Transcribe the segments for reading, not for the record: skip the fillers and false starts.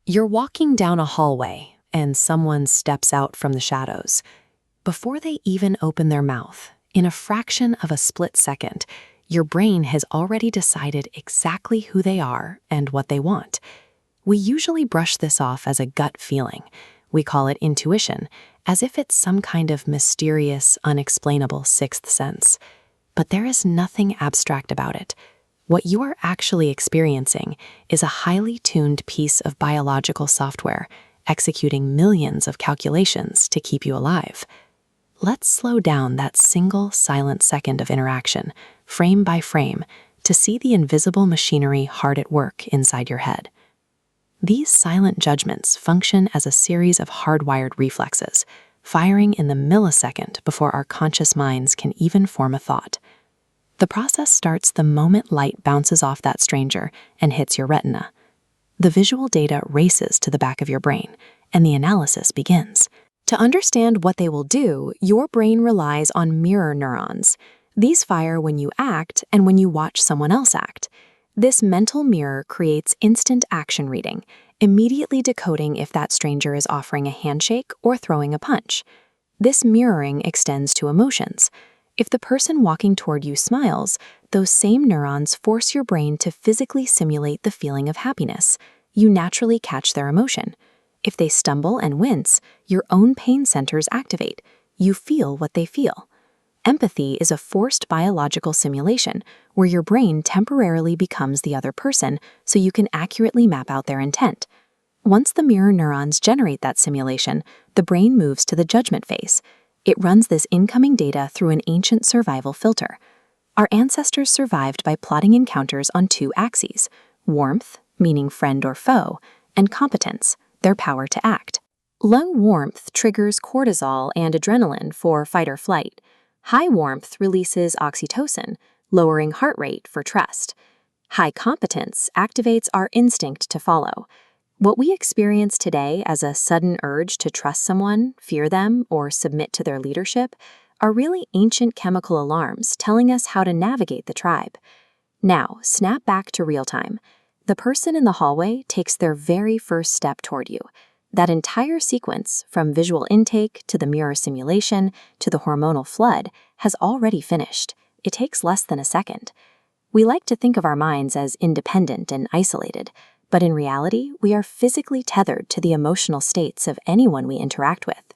You're walking down a hallway, and someone steps out from the shadows. Before they even open their mouth, in a fraction of a split second, your brain has already decided exactly who they are and what they want. We usually brush this off as a gut feeling. We call it intuition, as if it's some kind of mysterious, unexplainable sixth sense. But there is nothing abstract about it. What you are actually experiencing is a highly tuned piece of biological software, executing millions of calculations to keep you alive. Let's slow down that single silent second of interaction, frame by frame, to see the invisible machinery hard at work inside your head. These silent judgments function as a series of hardwired reflexes, firing in the millisecond before our conscious minds can even form a thought. The process starts the moment light bounces off that stranger and hits your retina. The visual data races to the back of your brain, and the analysis begins. To understand what they will do, your brain relies on mirror neurons. These fire when you act and when you watch someone else act. This mental mirror creates instant action reading, immediately decoding if that stranger is offering a handshake or throwing a punch. This mirroring extends to emotions. If the person walking toward you smiles, those same neurons force your brain to physically simulate the feeling of happiness. You naturally catch their emotion. If they stumble and wince, your own pain centers activate. You feel what they feel. Empathy is a forced biological simulation where your brain temporarily becomes the other person so you can accurately map out their intent. Once the mirror neurons generate that simulation, the brain moves to the judgment phase. It runs this incoming data through an ancient survival filter. Our ancestors survived by plotting encounters on two axes: warmth, meaning friend or foe, and competence, their power to act. Low warmth triggers cortisol and adrenaline for fight or flight. High warmth releases oxytocin, lowering heart rate for trust. High competence activates our instinct to follow. What we experience today as a sudden urge to trust someone, fear them, or submit to their leadership are really ancient chemical alarms telling us how to navigate the tribe. Now, snap back to real time. The person in the hallway takes their very first step toward you. That entire sequence, from visual intake to the mirror simulation to the hormonal flood, has already finished. It takes less than a second. We like to think of our minds as independent and isolated, but in reality, we are physically tethered to the emotional states of anyone we interact with.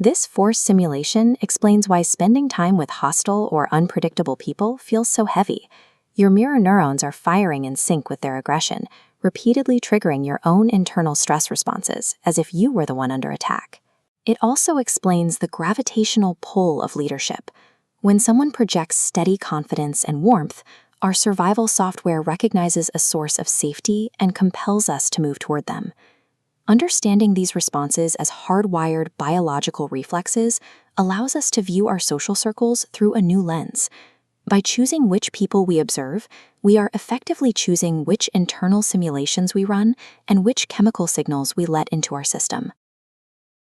This forced simulation explains why spending time with hostile or unpredictable people feels so heavy. Your mirror neurons are firing in sync with their aggression, repeatedly triggering your own internal stress responses as if you were the one under attack. It also explains the gravitational pull of leadership. When someone projects steady confidence and warmth, our survival software recognizes a source of safety and compels us to move toward them. Understanding these responses as hardwired biological reflexes allows us to view our social circles through a new lens. By choosing which people we observe, we are effectively choosing which internal simulations we run and which chemical signals we let into our system.